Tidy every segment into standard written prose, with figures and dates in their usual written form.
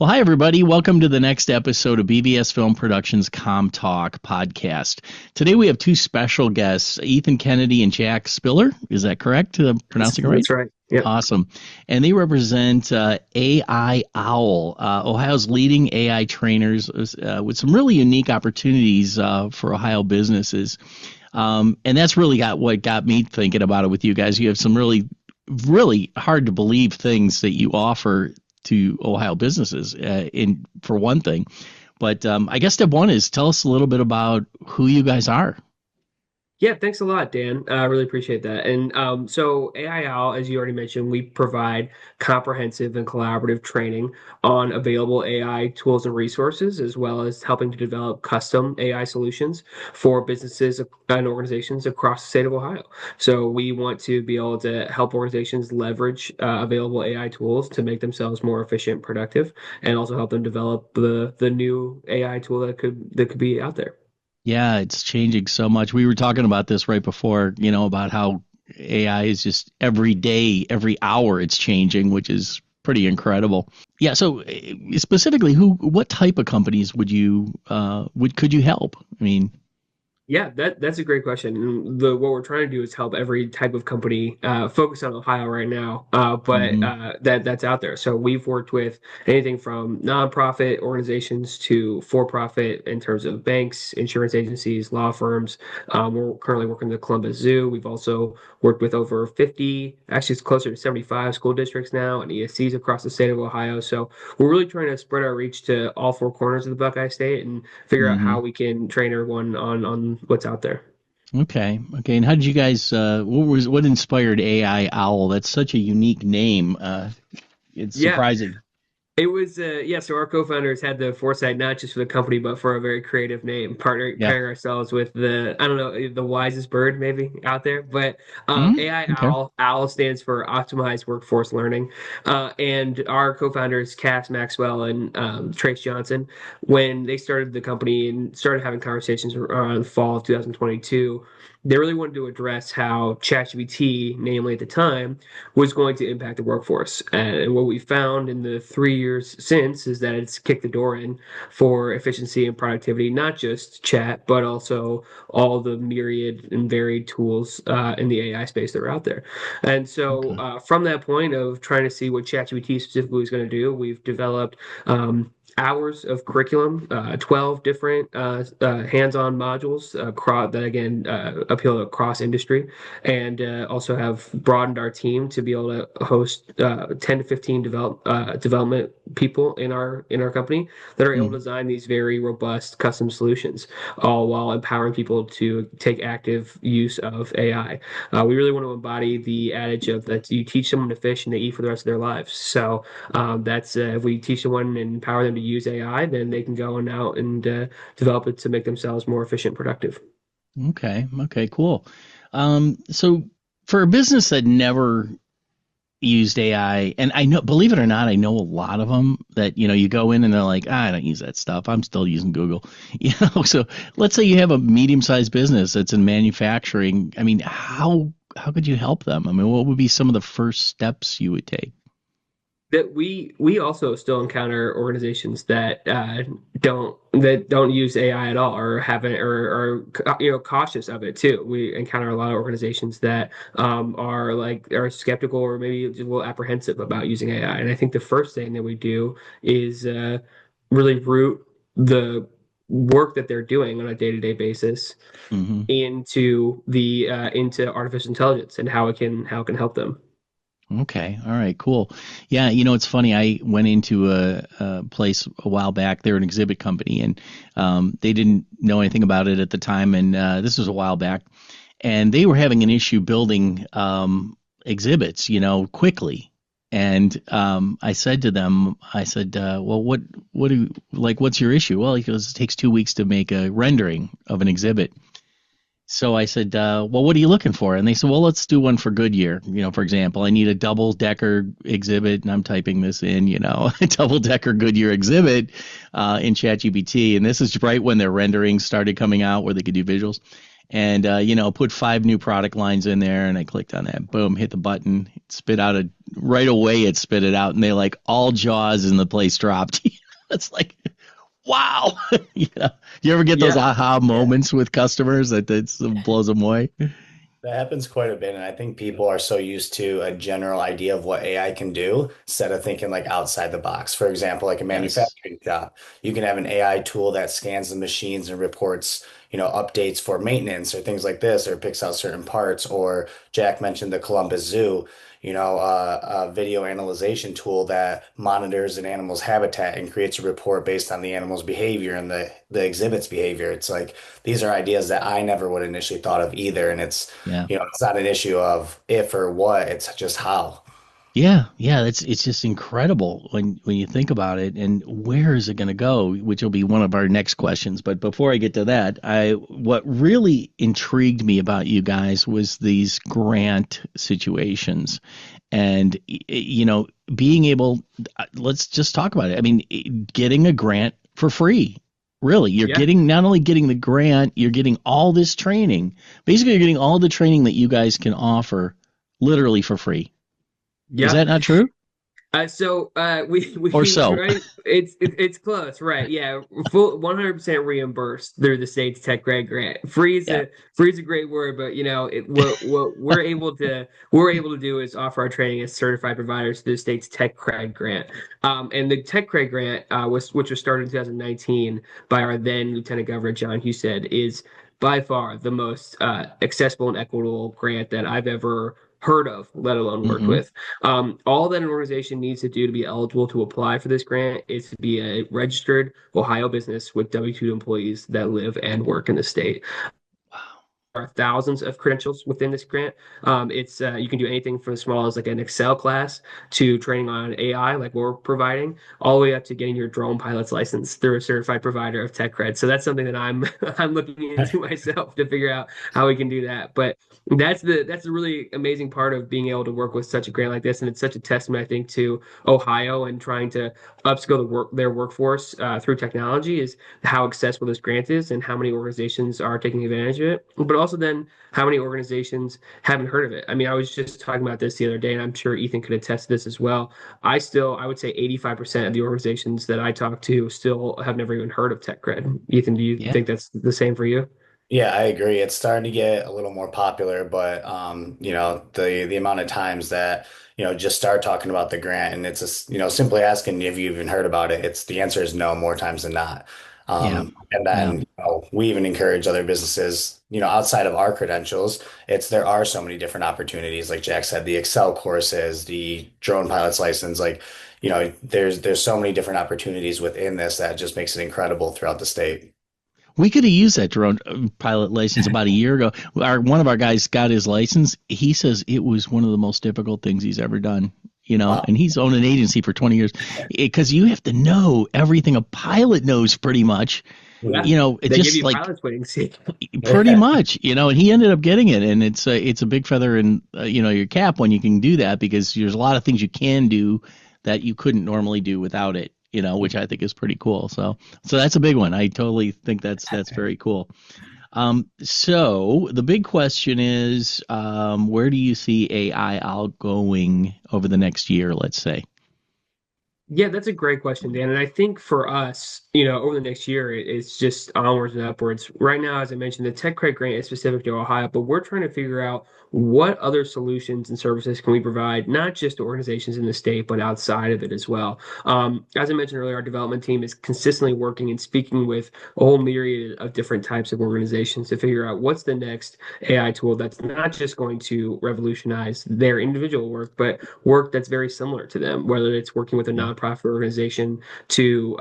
Well, hi, everybody. Welcome to the next episode of BVS Film Productions CommTALK Podcast. Today we have two special guests, Ethan Kennedy and Jack Spiller. Is that correct? Pronouncing it right? That's right. Yep. Awesome. And they represent AI Owl, Ohio's leading AI trainers with some really unique opportunities for Ohio businesses. And that's really what got me thinking about it with you guys. You have some really, really hard to believe things that you offer to Ohio businesses, for one thing. But I guess step one is tell us a little bit about who you guys are. Yeah, thanks a lot, Dan. I really appreciate that. And so AIL, as you already mentioned, we provide comprehensive and collaborative training on available AI tools and resources, as well as helping to develop custom AI solutions for businesses and organizations across the state of Ohio. So we want to be able to help organizations leverage available AI tools to make themselves more efficient and productive, and also help them develop the new AI tool that could be out there. Yeah, it's changing so much. We were talking about this right before, about how AI is just every day, every hour it's changing, which is pretty incredible. Yeah, so specifically, what type of companies could you help? I mean, Yeah, that's a great question. And what we're trying to do is help every type of company focus on Ohio right now, but mhm. that's out there. So we've worked with anything from nonprofit organizations to for-profit in terms of banks, insurance agencies, law firms. We're currently working with the Columbus Zoo. We've also worked with over 50, actually it's closer to 75 school districts now and ESCs across the state of Ohio. So we're really trying to spread our reach to all four corners of the Buckeye State and figure out how we can train everyone on what's out there. Okay. And how did you guys? What inspired AI Owl? That's such a unique name. It's Yeah, surprising. it was yeah. So our co-founders had the foresight not just for the company but for a very creative name, Yeah. pairing ourselves with the I don't know the wisest bird maybe out there. But AI Okay. Owl stands for Optimized Workforce Learning, and our co-founders Cass Maxwell and Trace Johnson, when they started the company and started having conversations around fall of 2022. They really wanted to address how ChatGPT, namely at the time, was going to impact the workforce. And what we found in the 3 years since is that it's kicked the door in for efficiency and productivity, not just chat, but also all the myriad and varied tools in the AI space that are out there. And so, Okay. from that point of trying to see what ChatGPT specifically is going to do, we've developed hours of curriculum, 12 different hands-on modules that again appeal across industry, and also have broadened our team to be able to host 10 to 15 development people in our company that are able to Mm. design these very robust custom solutions, all while empowering people to take active use of AI. We really want to embody the adage of that you teach someone to fish and they eat for the rest of their lives. So that's if we teach someone and empower them to use AI, then they can go and out and develop it to make themselves more efficient, and productive. Okay. Cool. So for a business that never used AI, and I know, believe it or not, I know a lot of them that you go in and they're like, I don't use that stuff. I'm still using Google. So let's say you have a medium-sized business that's in manufacturing. I mean, how could you help them? I mean, what would be some of the first steps you would take? That we also still encounter organizations that don't use AI at all or haven't or are cautious of it too. We encounter a lot of organizations that are skeptical or maybe just a little apprehensive about using AI. And I think the first thing that we do is really root the work that they're doing on a day-to-day basis Hmm. into artificial intelligence and how it can help them. Okay. All right. Cool. Yeah. It's funny. I went into a place a while back. They're an exhibit company, and they didn't know anything about it at the time. And this was a while back, and they were having an issue building exhibits, quickly. And I said to them, well, what's your issue? Well, he goes, it takes 2 weeks to make a rendering of an exhibit. So I said, well, what are you looking for? And they said, well, let's do one for Goodyear. For example, I need a double-decker exhibit, and I'm typing this in, a double-decker Goodyear exhibit in ChatGPT. And this is right when their renderings started coming out where they could do visuals. And, put 5 new product lines in there, and I clicked on that. Boom, hit the button, spit out a right away it spit it out, and they like all jaws in the place dropped. It's like, wow. You ever get those Yeah. aha Yeah. moments with customers that blows them away? That happens quite a bit, and I think people are so used to a general idea of what AI can do instead of thinking like outside the box. For example, like a Yes. manufacturing shop, you can have an AI tool that scans the machines and reports, updates for maintenance or things like this, or picks out certain parts. Or Jack mentioned the Columbus Zoo, a video analyzation tool that monitors an animal's habitat and creates a report based on the animal's behavior and the exhibit's behavior. It's like these are ideas that I never would initially thought of either, and Yeah. it's not an issue of if or what, it's just how. Yeah, yeah, it's just incredible when you think about it, and where is it going to go, which will be one of our next questions. But before I get to that, I what really intrigued me about you guys was these grant situations, and being able, let's just talk about it. I mean, getting a grant for free. Really, you're Yeah. getting not only getting the grant, you're getting all this training. Basically, you're getting all the training that you guys can offer literally for free. Is Yeah. that not true? Or We so? try. It's close, right? Yeah, full 100% reimbursed through the state's TechCred grant. Yeah. Free is a great word, but what we're able to do is offer our training as certified providers through the state's TechCred grant. And the TechCred grant which was started in 2019 by our then Lieutenant Governor John Husted, is by far the most accessible and equitable grant that I've ever heard of, let alone worked Hmm. with. All that an organization needs to do to be eligible to apply for this grant is to be a registered Ohio business with W-2 employees that live and work in the state. Wow. Are thousands of credentials within this grant. It's you can do anything from as small as like an Excel class to training on AI, like we're providing, all the way up to getting your drone pilot's license through a certified provider of TechCred. So that's something that I'm I'm looking into myself to figure out how we can do that. But that's the really amazing part of being able to work with such a grant like this, and it's such a testament, I think, to Ohio and trying to upskill their workforce through technology, is how accessible this grant is and how many organizations are taking advantage of it, but also then how many organizations haven't heard of it. I mean, I was just talking about this the other day, and I'm sure Ethan could attest to this as well. I would say 85% of the organizations that I talk to still have never even heard of TechCred. Ethan, do you Yeah. think that's the same for you? Yeah, I agree. It's starting to get a little more popular, but the amount of times that, just start talking about the grant and it's just, simply asking if you even heard about it, it's the answer is no more times than not. Yeah. And Yeah. then, we even encourage other businesses, outside of our credentials, there are so many different opportunities. Like Jack said, the Excel courses, the drone pilot's license, like, there's so many different opportunities within this that just makes it incredible throughout the state. We could have used that drone pilot license about a year ago. One of our guys got his license. He says it was one of the most difficult things he's ever done. Wow. And he's owned an agency for 20 years because you have to know everything a pilot knows pretty much. Yeah. It They give just you like pilot's waiting seat. pretty much, and he ended up getting it, and it's a big feather in your cap when you can do that, because there's a lot of things you can do that you couldn't normally do without it, which I think is pretty cool. So that's a big one. I totally think that's very cool. So the big question is, where do you see AI out going over the next year, let's say? Yeah, that's a great question, Dan. And I think for us, over the next year, it's just onwards and upwards. Right now, as I mentioned, the Tech Credit Grant is specific to Ohio, but we're trying to figure out what other solutions and services can we provide, not just to organizations in the state, but outside of it as well. As I mentioned earlier, our development team is consistently working and speaking with a whole myriad of different types of organizations to figure out what's the next AI tool that's not just going to revolutionize their individual work, but work that's very similar to them, whether it's working with a Yeah. nonprofit organization to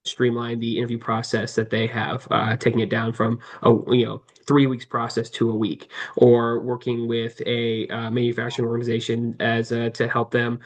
streamline the interview process that they have, taking it down from a 3 weeks process to a week, or working with a manufacturing organization as to help them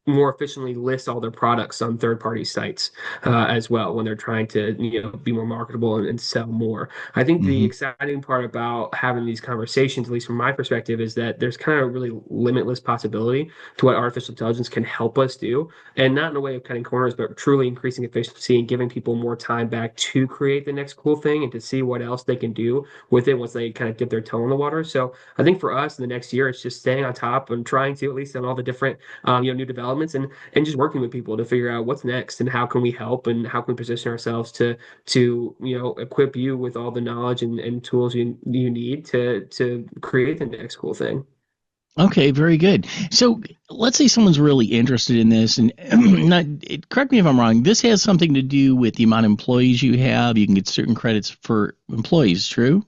more efficiently list all their products on third-party sites as well when they're trying to be more marketable and sell more. I think the Hmm. exciting part about having these conversations, at least from my perspective, is that there's kind of really limitless possibility to what artificial intelligence can help us do, and not in a way of cutting corners, but truly increasing efficiency and giving people more time back to create the next cool thing and to see what else they can do with it once they kind of dip their toe in the water. So I think for us in the next year, it's just staying on top and trying to, at least on all the different new developments, and just working with people to figure out what's next and how can we help and how can we position ourselves to equip you with all the knowledge and tools you need to create the next cool thing. Okay, very good. So let's say someone's really interested in this, and not, correct me if I'm wrong, this has something to do with the amount of employees you have. You can get certain credits for employees, true?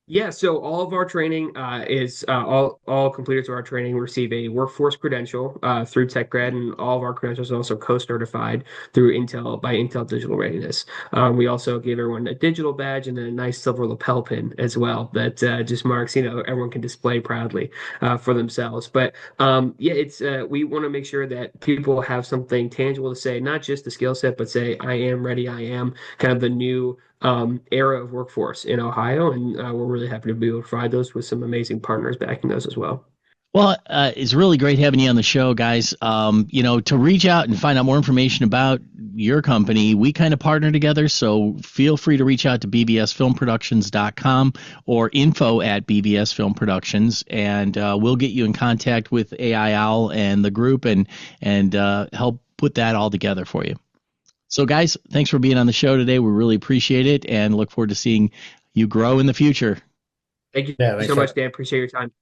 Yeah, so all of our training is all completers of our training receive a workforce credential through TechCred, and all of our credentials are also co-certified through Intel by Intel Digital Readiness. We also give everyone a digital badge and a nice silver lapel pin as well that just marks, everyone can display proudly for themselves. But yeah, it's we want to make sure that people have something tangible to say, not just the skill set, but say, I am ready, I am kind of the new era of workforce in Ohio, and we're really happy to be able to provide those with some amazing partners backing those as well. Well, it's really great having you on the show, guys. To reach out and find out more information about your company, we kind of partner together, so feel free to reach out to bbsfilmproductions.com or info@bbsfilmproductions, and we'll get you in contact with AI Owl and the group and help put that all together for you. So, guys, thanks for being on the show today. We really appreciate it and look forward to seeing you grow in the future. Thank you Yeah, so thanks much, for Dan. Appreciate your time.